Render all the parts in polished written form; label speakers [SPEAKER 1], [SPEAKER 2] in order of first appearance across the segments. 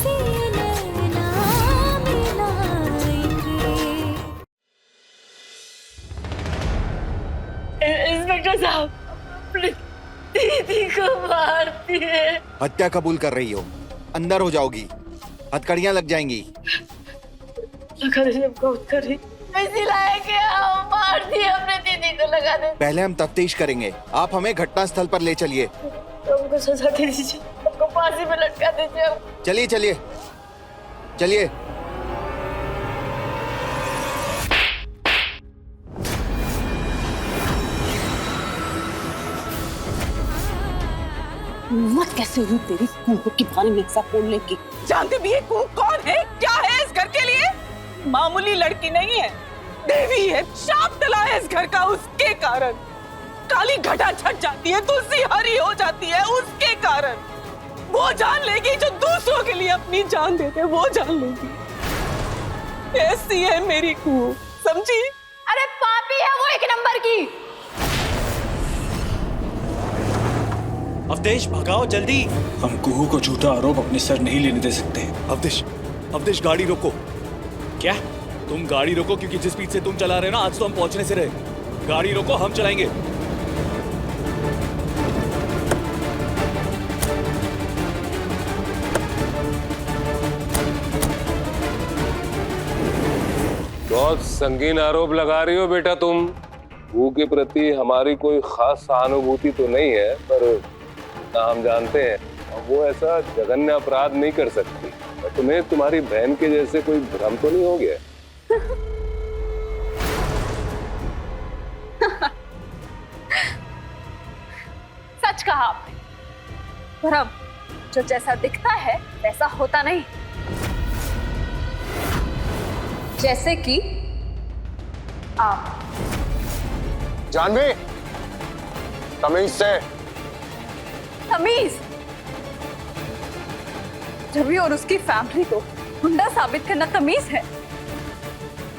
[SPEAKER 1] से नैना मिलाएंगे। इंस्पेक्टर साहब, अपनी दीदी को मार दिए।
[SPEAKER 2] हत्या कबूल कर रही हो, अंदर हो जाओगी, हथकड़ियां लग जाएंगी।
[SPEAKER 1] लगा दे सबको, करी ऐसी लाएंगे, मार दिए अपने दीदी को, लगा दे।
[SPEAKER 2] पहले हम तफ्तीश करेंगे, आप हमें घटना स्थल पर ले चलिए।
[SPEAKER 1] हमको सजा दे दीजिए, हमको फांसी पे लटका दीजिए।
[SPEAKER 2] चलिए चलिए चलिए।
[SPEAKER 3] हिम्मत कैसे हुई तेरी कुओं के बारे में ऐसा बोलने की? जानती भी है कुओं कौन है, क्या है इस घर के लिए? मामूली लड़की नहीं है, देवी है, शाप डला है इस घर का उसके कारण। काली घटा छट जाती है, तुलसी हरी हो जाती है उसके कारण। वो जान लेगी जो दूसरों के लिए अपनी जान देते, वो जान लेगी। ऐसी है मेरी कुओं, समझी?
[SPEAKER 1] अरे पापी है वो, एक नंबर की।
[SPEAKER 4] अवधेश भगाओ जल्दी।
[SPEAKER 5] हम कुहू को झूठा आरोप अपने सर नहीं लेने दे सकते।
[SPEAKER 4] अवधेश गाड़ी रोको। क्या? तुम गाड़ी रोको, क्योंकि जिस स्पीड से तुम चला रहे हो ना, आज तो हम पहुंचने से रहे। गाड़ी रोको, हम चलाएंगे।
[SPEAKER 6] बहुत संगीन आरोप लगा रही हो बेटा तुम। कुहू के प्रति हमारी कोई खास सहानुभूति तो नहीं है, पर ना हम जानते हैं वो ऐसा जघन्य अपराध नहीं कर सकती। तुम्हें तुम्हारी बहन के जैसे कोई भ्रम तो नहीं हो गया?
[SPEAKER 1] सच कहा आपने, भ्रम जो जैसा दिखता है वैसा होता नहीं। जैसे कि आप।
[SPEAKER 7] जानवी, तमीज से।
[SPEAKER 1] तमीज? रवि और उसकी फैमिली को गुंडा साबित करना तमीज है?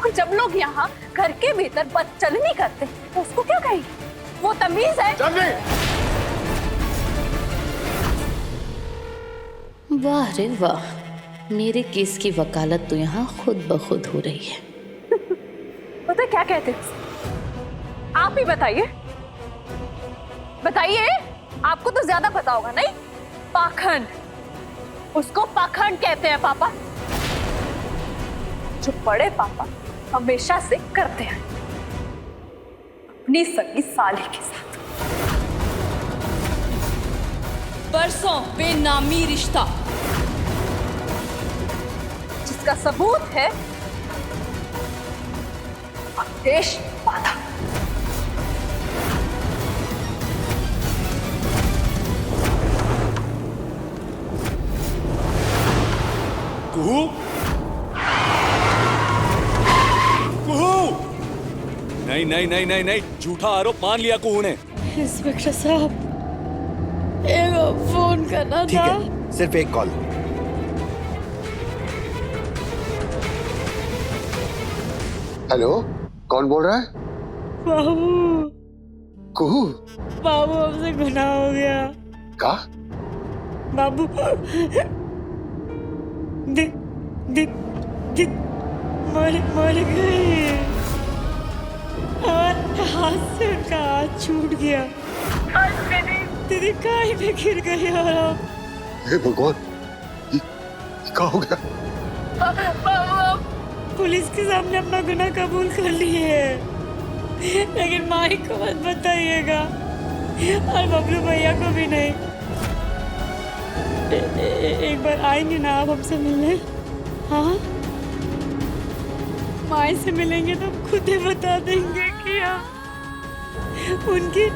[SPEAKER 1] और जब लोग यहाँ घर के भीतर बदचलनी करते तो उसको क्या कहेंगे? वो तमीज है?
[SPEAKER 7] जानवी!
[SPEAKER 8] वाह रे वाह, मेरे केस की वकालत तो यहाँ खुद ब खुद हो रही है।
[SPEAKER 1] पता क्या कहते हैं? आप ही बताइए, बताइए। आपको तो ज्यादा पता होगा नहीं? पाखंड, उसको पाखंड कहते हैं पापा, जो बड़े पापा हमेशा से करते हैं अपनी सगी साली के साथ।
[SPEAKER 8] बरसों बेनामी रिश्ता,
[SPEAKER 1] जिसका सबूत है अवधेश बाधा।
[SPEAKER 4] कुहू, कुहू! नहीं नहीं नहीं नहीं नहीं, झूठा आरोप मान लिया कुहू ने।
[SPEAKER 1] इंस्पेक्टर साहब, एक फोन करना
[SPEAKER 2] ठीक
[SPEAKER 1] था।
[SPEAKER 2] है, सिर्फ एक कॉल।
[SPEAKER 7] हेलो, कौन बोल रहा है?
[SPEAKER 1] बाबू,
[SPEAKER 7] कुहू?
[SPEAKER 1] बाबू हमसे गुनाह हो गया।
[SPEAKER 7] का?
[SPEAKER 1] बाबू मर गए। हमारे हाथ से उनका हाथ छूट गया। आज दीदी काई में गिर गई। और
[SPEAKER 7] हे भगवान, ये क्या हो गया?
[SPEAKER 1] बाबू पुलिस के सामने अपना गुनाह कबूल कर लिए है, लेकिन माई को मत बताइएगा और बबलू भैया को भी नहीं। एक बार आएंगे ना आप हमसे मिलने? हाँ, माई से मिलेंगे तो खुद ही बता देंगे कि उनकी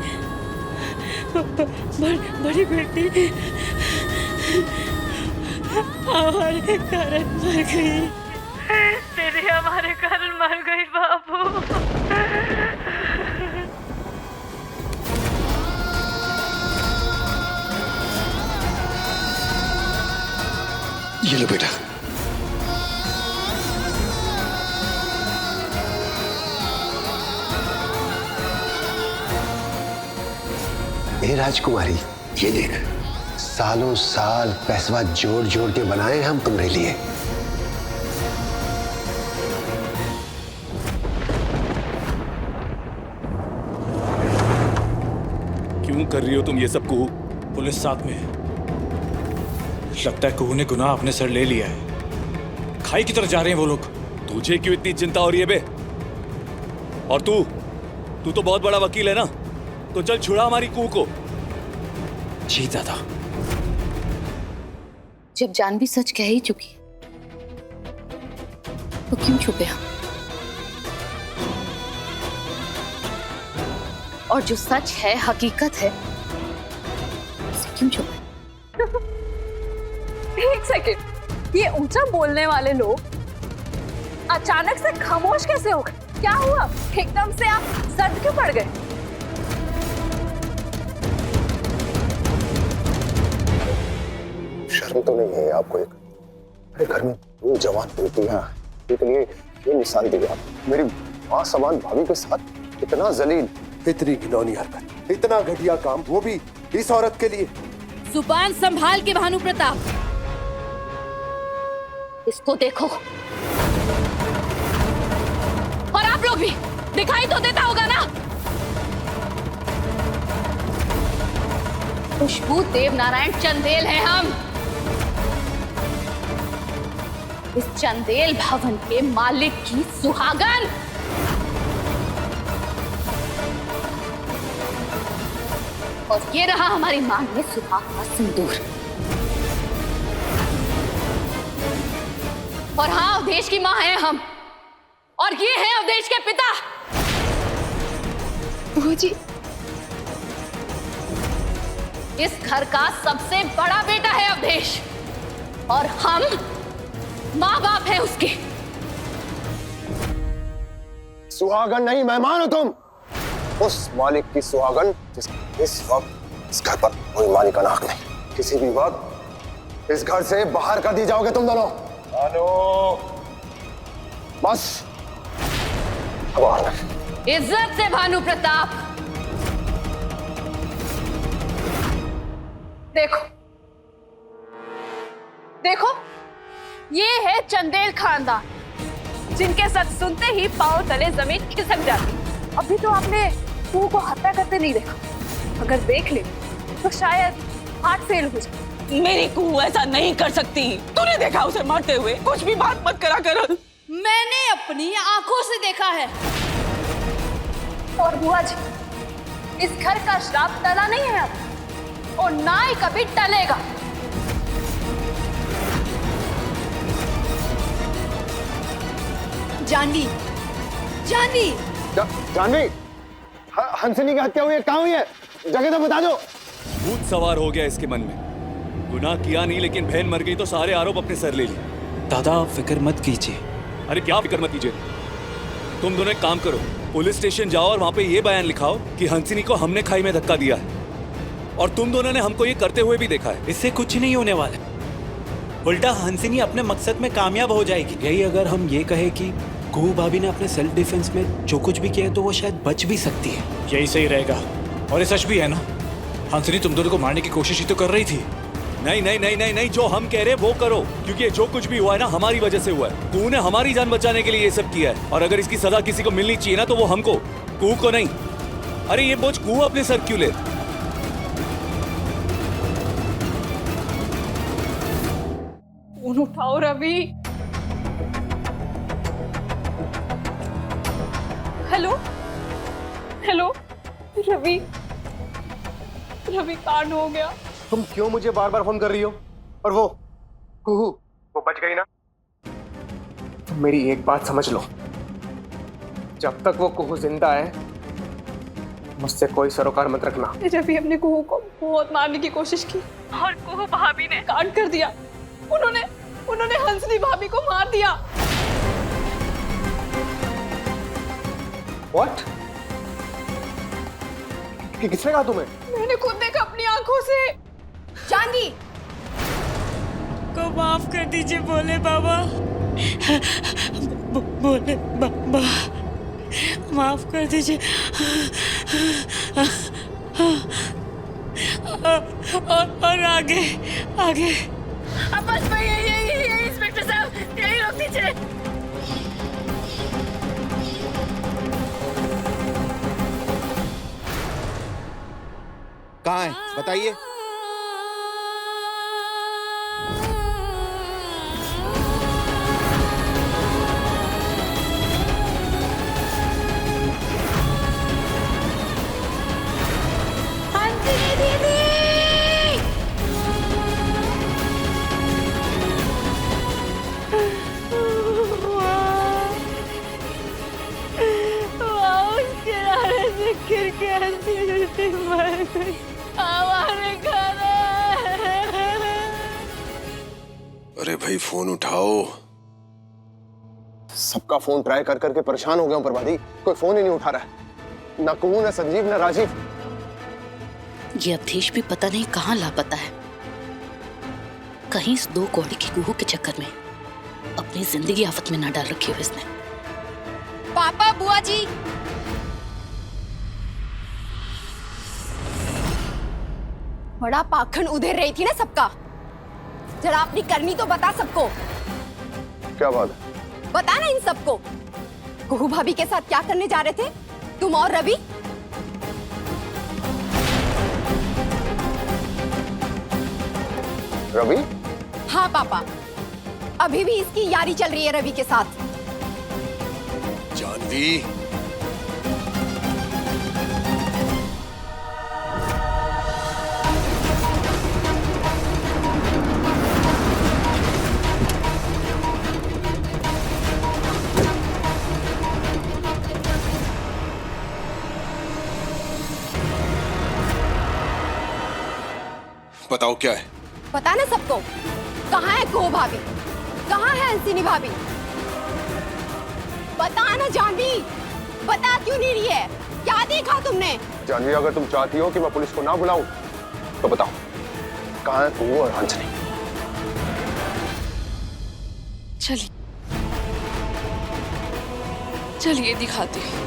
[SPEAKER 1] बड़ी बेटी हमारे कारण मर गई। तेरे हमारे कारण मर गई बाबू।
[SPEAKER 7] ये लो बेटा। ए राजकुमारी, ये देख, सालों साल पैसा जोड़ जोड़ के बनाए हम तुम्हारे लिए।
[SPEAKER 4] क्यों कर रही हो तुम ये सब कुहू?
[SPEAKER 5] पुलिस साथ में है। लगता है कुहू ने गुनाह अपने सर ले लिया है। खाई की तरफ जा रहे हैं वो लोग।
[SPEAKER 4] तुझे क्यों इतनी चिंता हो रही है बे? और तू तो बहुत बड़ा वकील है ना, तो चल छुड़ा हमारी कुहू को।
[SPEAKER 5] जी दादा।
[SPEAKER 8] जब जानवी सच कह ही चुकी तो क्यों छुपे हम? और जो सच है, हकीकत है, उसे क्यों छुपे?
[SPEAKER 1] एक सेकंड, ये ऊंचा बोलने वाले लोग अचानक से खामोश कैसे हो गए? क्या हुआ? एकदम से आप सर्द क्यों पड़ गए?
[SPEAKER 7] शर्म तो नहीं है आपको? एक अरे घर में दो जवान बेटियां, एक लिए ये निशान दिया। मेरी मां समान भाभी के साथ इतना जलील, इतनी घिनौनी हरकत, इतना घटिया काम, वो भी इस औरत के लिए।
[SPEAKER 9] जुबान संभाल के भानु प्रताप।
[SPEAKER 8] इसको देखो,
[SPEAKER 9] और आप लोग भी दिखाई तो देता होगा ना।
[SPEAKER 8] खुशबू देवनारायण चंदेल हैं हम। इस चंदेल भवन के मालिक की सुहागन। और ये रहा हमारी मांग में सुहाग का सिंदूर। और हाँ, अवधेश की मां हैं हम, और ये हैं अवधेश के पिता।
[SPEAKER 1] बहू जी,
[SPEAKER 8] इस घर का सबसे बड़ा बेटा है अवधेश, और हम माँ बाप हैं उसके।
[SPEAKER 7] सुहागन नहीं, मेहमान हो तुम। उस मालिक की सुहागन जिस इस वक्त इस घर पर कोई मालिकाना हक नहीं। किसी भी वक्त इस घर से बाहर कर दी जाओगे तुम दोनों। हेलो, बस
[SPEAKER 8] इज्जत से भानु प्रताप।
[SPEAKER 1] देखो देखो, ये है चंदेल खानदान, जिनके सच सुनते ही पांव तले जमीन खिसक जाती। अभी तो आपने कुहू को हत्या करते नहीं देखा, अगर देख ले तो शायद हार्ट फेल हो जाए।
[SPEAKER 3] मेरी कुहू ऐसा नहीं कर सकती। तूने देखा उसे मारते हुए? कुछ भी बात मत करा कर।
[SPEAKER 9] मैंने अपनी आंखों से देखा है।
[SPEAKER 1] और बुआ जी, इस घर का श्राप टला नहीं है अब, और ना ही कभी टलेगा।
[SPEAKER 9] जानवी, जानवी,
[SPEAKER 7] जानवी, हंसनी की हत्या हुई है, कहाँ हुई है? जगह तो बता दो।
[SPEAKER 4] भूत सवार हो गया इसके मन में। गुनाह किया नहीं, लेकिन बहन मर गई तो सारे आरोप अपने सर ले लिए।
[SPEAKER 5] दादा आप फिक्र मत कीजिए।
[SPEAKER 4] अरे क्या फिक्र मत कीजिए? तुम दोनों एक काम करो, पुलिस स्टेशन जाओ और वहां पे ये बयान लिखाओ कि हंसिनी को हमने खाई में धक्का दिया है, और तुम दोनों ने हमको ये करते हुए भी देखा है।
[SPEAKER 5] इससे कुछ नहीं होने वाला, उल्टा हंसिनी अपने मकसद में कामयाब हो जाएगी। यही अगर हम ये कहे कि कुहू भाभी ने अपने सेल्फ डिफेंस में जो कुछ भी किया है तो वो शायद बच भी सकती है। यही सही रहेगा, और ये सच भी है ना। हंसिनी तुम दोनों को मारने की कोशिश ही तो कर रही थी।
[SPEAKER 4] नहीं नहीं नहीं नहीं नहीं, जो हम कह रहे हैं वो करो, क्योंकि ये जो कुछ भी हुआ है ना हमारी वजह से हुआ है। कुहू ने हमारी जान बचाने के लिए ये सब किया है, और अगर इसकी सजा किसी को मिलनी चाहिए ना तो वो हमको, कुहू को नहीं। अरे ये बोझ कुहू अपने सर क्यों ले?
[SPEAKER 1] फोन उठाओ रवि। हेलो हेलो, रवि, रवि कांड हो गया।
[SPEAKER 7] तुम क्यों मुझे बार बार फोन कर रही हो? और वो कुहू, वो बच गई ना? तुम मेरी एक बात समझ लो, जब तक वो कुहू जिंदा है मुझसे कोई सरोकार मत रखना।
[SPEAKER 1] रवि अपने कुहू को बहुत मारने की कोशिश की, और कुहू भाभी ने कांड कर दिया। उन्होंने हंसनी भाभी को मार दिया।
[SPEAKER 7] What? किसने कहा तुम्हें?
[SPEAKER 1] मैंने खुद देखा अपनी आंखों से।
[SPEAKER 9] जानवी
[SPEAKER 3] को माफ कर दीजिए भोले बाबा। भोले बाबा माफ कर दीजिए।
[SPEAKER 5] और आगे आगे।
[SPEAKER 9] अब बस मैं यही इंस्पेक्टर साहब, यही रोक दीजिए।
[SPEAKER 2] कहाँ है बताइए।
[SPEAKER 10] अरे भाई फोन उठाओ।
[SPEAKER 7] सबका फोन ट्राई कर करके परेशान हो गया हूं प्रभादी, कोई फोन ही नहीं उठा रहा है। ना कुहू, ना संजीव, ना राजीव।
[SPEAKER 8] ये अवधेश भी पता नहीं कहाँ लापता है। कहीं इस 2 कौड़ी की कुहू के चक्कर में अपनी जिंदगी आफत में ना डाल रखी हो इसने।
[SPEAKER 9] पापा, बुआ जी, बड़ा पाखंड उधेर रही थी ना सबका। जरा अपनी करनी तो बता सबको।
[SPEAKER 7] क्या बात है?
[SPEAKER 9] बता ना इन सबको, कुहू भाभी के साथ क्या करने जा रहे थे तुम और रवि?
[SPEAKER 7] रवि?
[SPEAKER 9] हाँ पापा, अभी भी इसकी यारी चल रही है रवि के साथ।
[SPEAKER 10] जानवी, बताओ क्या है?
[SPEAKER 9] पता ना सबको, कहाँ है कुहू भाभी, कहाँ है हंसिनी भाभी? बता ना जानवी, बता क्यों नहीं रही है? क्या देखा तुमने?
[SPEAKER 7] जानवी, अगर तुम चाहती हो कि मैं पुलिस को ना बुलाऊं तो बताओ कहाँ है कुहू और हंसनी?
[SPEAKER 1] चलिए दिखाती हूँ।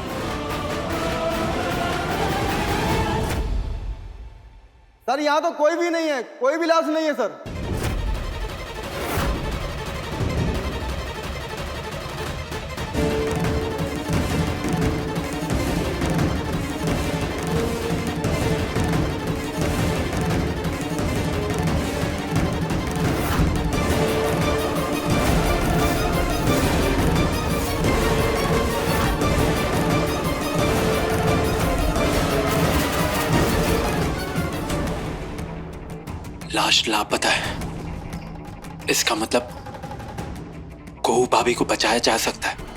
[SPEAKER 11] सर यहाँ तो कोई भी नहीं है, कोई भी लाश नहीं है सर।
[SPEAKER 5] लाश लापता है, इसका मतलब कुहू भाभी को बचाया जा सकता है।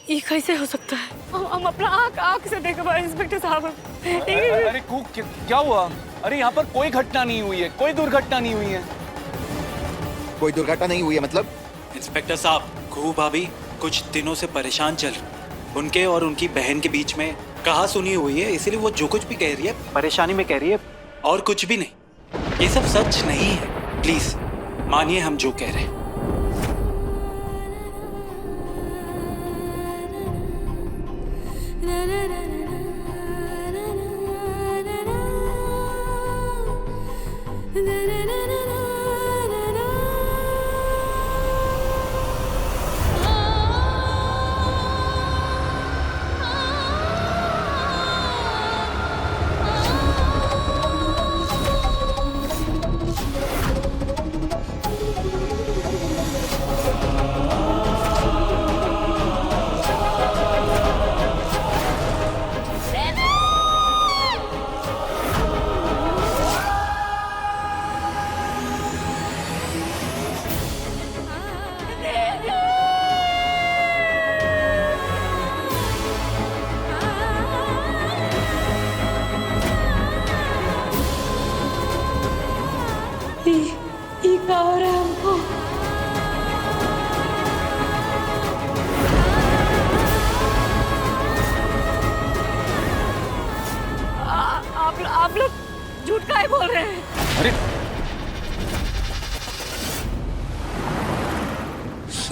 [SPEAKER 1] ये कैसे हो सकता है? हम अपना आँख से देख पाए इंस्पेक्टर साहब।
[SPEAKER 4] अरे क्या हुआ? अरे यहाँ पर कोई घटना नहीं हुई है, कोई दुर्घटना नहीं हुई है।
[SPEAKER 2] कोई दुर्घटना नहीं हुई है मतलब?
[SPEAKER 5] इंस्पेक्टर साहब, कुहू भाभी कुछ दिनों से परेशान चल रही। उनके और उनकी बहन के बीच में कहा सुनी हुई है, इसलिए वो जो कुछ भी कह रही है परेशानी में कह रही है, और कुछ भी नहीं। ये सब सच नहीं है, प्लीज मानिए हम जो कह रहे हैं।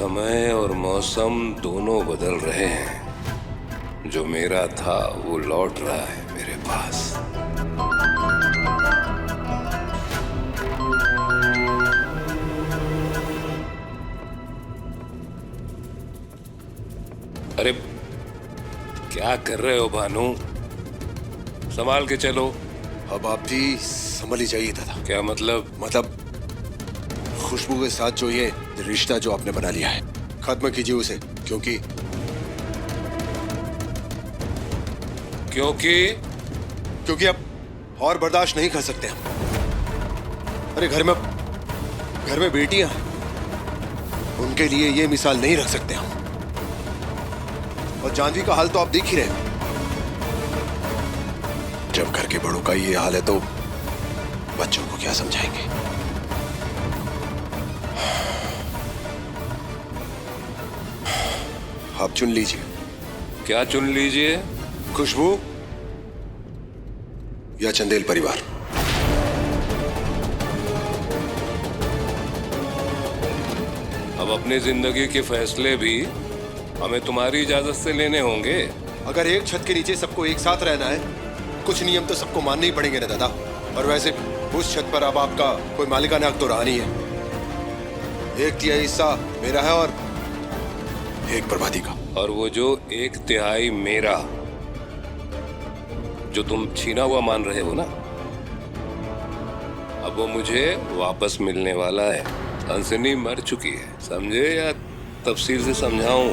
[SPEAKER 6] समय और मौसम दोनों बदल रहे हैं। जो मेरा था वो लौट रहा है मेरे पास। अरे क्या कर रहे हो भानु? संभाल के चलो।
[SPEAKER 10] अब आप भी संभल ही जाइए दादा।
[SPEAKER 6] क्या मतलब?
[SPEAKER 10] खुशबू के साथ जो ये रिश्ता जो आपने बना लिया है, खत्म कीजिए उसे। क्योंकि अब और बर्दाश्त नहीं कर सकते हम। अरे घर में बेटियां, उनके लिए ये मिसाल नहीं रख सकते हम। और जानवी का हाल तो आप देख ही रहे हैं। जब घर के बड़ों का ये हाल है तो बच्चों को क्या समझाएंगे? आप चुन लीजिए।
[SPEAKER 6] क्या चुन लीजिए?
[SPEAKER 10] खुशबू या चंदेल परिवार?
[SPEAKER 6] अब अपनी जिंदगी के फैसले भी हमें तुम्हारी इजाजत से लेने होंगे।
[SPEAKER 10] अगर एक छत के नीचे सबको एक साथ रहना है, कुछ नियम तो सबको मानने ही पड़ेंगे ना दादा। और वैसे उस छत पर अब आपका कोई मालिकाना हक तो रहा नहीं है। 1/3 हिस्सा मेरा है और 1 प्रभाती का।
[SPEAKER 6] और वो जो 1/3 मेरा जो तुम छीना हुआ मान रहे हो ना, अब वो मुझे वापस मिलने वाला है। हंसनी मर चुकी है, समझे या तफसील से समझाऊं?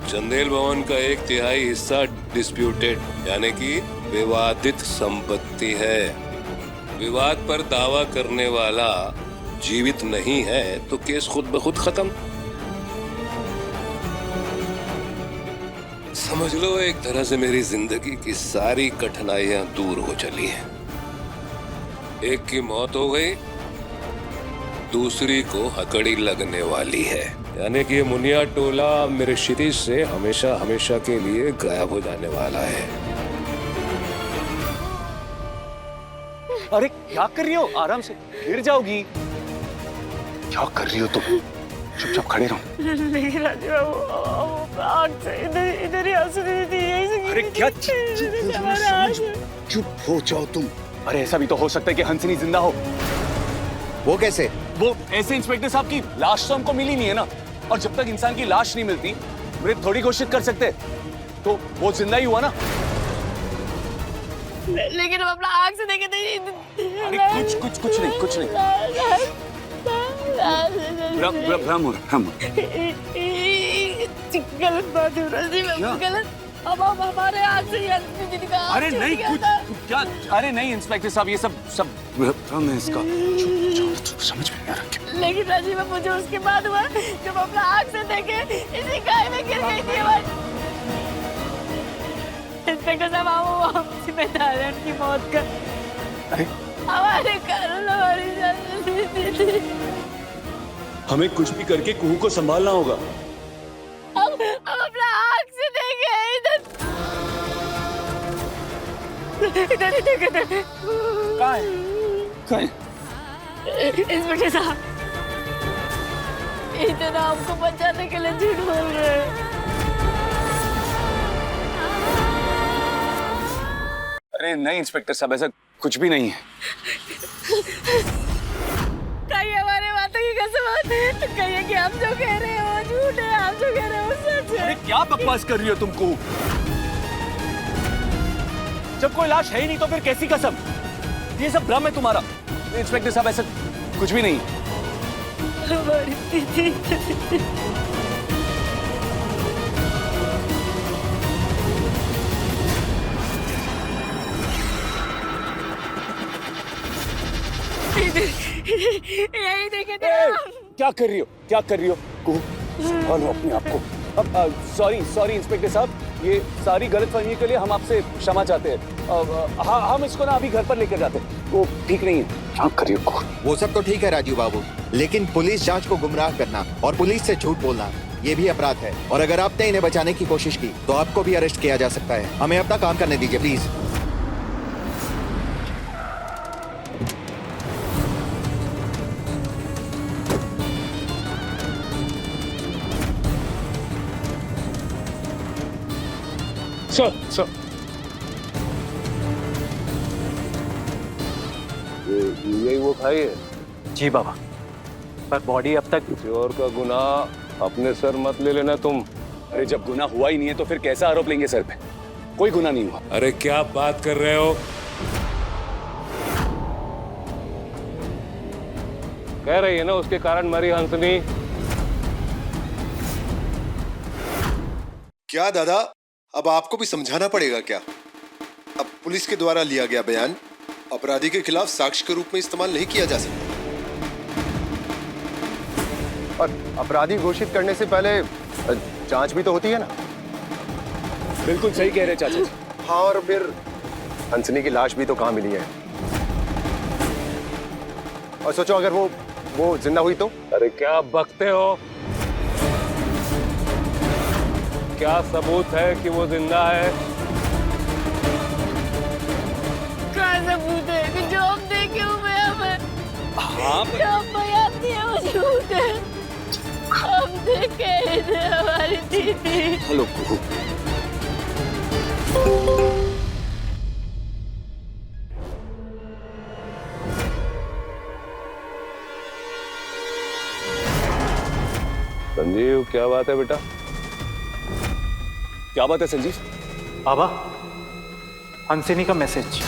[SPEAKER 6] चंदेल भवन का 1/3 हिस्सा डिस्प्यूटेड यानी कि विवादित संपत्ति है। विवाद पर दावा करने वाला जीवित नहीं है तो केस खुद ब खुद खत्म। समझ लो एक तरह से मेरी जिंदगी की सारी कठिनाइयां दूर हो चली हैं। एक की मौत हो गई, दूसरी को हकड़ी लगने वाली है। यानी कि मुनिया टोला मेरे क्षितिज से हमेशा हमेशा के लिए गायब हो जाने वाला है।
[SPEAKER 5] अरे क्या कर रही हो? आराम से, गिर जाओगी। क्या कर रही हो तुम? चुपचाप खड़े रहो।
[SPEAKER 1] लेकिन राजू बाबू आग से इधर ही आंसू दे दी यही से।
[SPEAKER 5] अरे क्या
[SPEAKER 10] चुप हो जाओ तुम।
[SPEAKER 5] अरे ऐसा भी तो हो सकता है कि हंसनी जिंदा हो।
[SPEAKER 2] वो कैसे?
[SPEAKER 5] वो ऐसे इंस्पेक्टर साहब की लाश तो हमको मिली नहीं है ना, और जब तक इंसान की लाश नहीं मिलती मृत थोड़ी घोषित कर सकते, तो वो जिंदा ही हुआ ना।
[SPEAKER 1] लेकिन हम अपना आग से देखे थे।
[SPEAKER 5] अरे कुछ नहीं। भ्रम हो रहा।
[SPEAKER 1] गलत बात हो रही है, गलत। अब हमारे आग से
[SPEAKER 5] अरे नहीं कुछ क्या? अरे नहीं इंस्पेक्टर साहब, ये सब भ्रम है इसका। समझ में नहीं आ रहा।
[SPEAKER 1] लेकिन राजीव मुझे उसके बाद हुआ जब अपना आग से देखे इसी गाय में गिर गई थी। इंस्पेक्टर साहब हम जिम्मेदार हैं उनकी मौत का। हमारे कारण हमारी जान।
[SPEAKER 4] हमें कुछ भी करके कुहू को संभालना होगा।
[SPEAKER 1] हम अपना आग से देखे इधर देखे।
[SPEAKER 5] कहाँ है?
[SPEAKER 1] इंस्पेक्टर साहब इतना हमको बचाने के लिए झूठ बोल रहे हैं।
[SPEAKER 5] अरे नहीं इंस्पेक्टर साहब, ऐसा कुछ भी नहीं है।
[SPEAKER 1] कहीं हमारे बातों की कसम कहिए कि हम जो कह रहे हैं वो झूठ है, हम जो कह रहे हैं वो सच है।
[SPEAKER 5] अरे क्या बकवास कर रही हो तुमको? जब कोई लाश है ही नहीं तो फिर कैसी कसम? ये सब भ्रम है तुम्हारा। इंस्पेक्टर साहब ऐसा कुछ भी नहीं।
[SPEAKER 1] हमारी दीदी यही देखे थे।
[SPEAKER 5] क्या कर रही हो? संभालो अपने आप को। अब सॉरी इंस्पेक्टर साहब, ये सारी गलतफहमी के लिए हम आपसे क्षमा चाहते हैं। हम इसको ना अभी घर पर लेकर जाते हैं, वो ठीक नहीं है। क्या कर रही हो?
[SPEAKER 2] वो सब तो ठीक है राजीव बाबू, लेकिन पुलिस जांच को गुमराह करना और पुलिस से झूठ बोलना ये भी अपराध है। और अगर आपने इन्हें बचाने की कोशिश की तो आपको भी अरेस्ट किया जा सकता है। हमें अपना काम करने दीजिए प्लीज।
[SPEAKER 5] सर
[SPEAKER 6] यही वो खाई है?
[SPEAKER 5] जी बाबा, पर बॉडी अब तक
[SPEAKER 6] किसी और का गुनाह अपने सर मत ले लेना तुम।
[SPEAKER 4] अरे जब गुनाह हुआ ही नहीं है तो फिर कैसा आरोप लेंगे सर पे? कोई गुनाह नहीं हुआ।
[SPEAKER 6] अरे क्या बात कर रहे हो? कह रही है ना उसके कारण मरी हंसनी।
[SPEAKER 10] क्या दादा, अब आपको भी समझाना पड़ेगा क्या? अब पुलिस के द्वारा लिया गया बयान अपराधी के खिलाफ साक्ष्य के रूप में इस्तेमाल नहीं किया जा सकता।
[SPEAKER 7] और अपराधी घोषित करने से पहले जांच भी तो होती है ना।
[SPEAKER 4] बिल्कुल सही कह रहे चाचा जी।
[SPEAKER 7] हाँ, और फिर हंसनी की लाश भी तो कहाँ मिली है। और सोचो अगर वो जिंदा हुई तो।
[SPEAKER 6] अरे क्या बकते हो? क्या सबूत है कि वो जिंदा है?
[SPEAKER 1] क्या सबूत है कि जो हम देखे हुए हमें?
[SPEAKER 4] हाँ
[SPEAKER 1] जो हम बयान दिए वो झूठ है। हम देखे ही थे हमारी दीदी।
[SPEAKER 4] हेलो कुहू।
[SPEAKER 6] संजीव, क्या बात है बेटा?
[SPEAKER 4] क्या बात है संजीव?
[SPEAKER 5] बाबा, हंसिनी का मैसेज।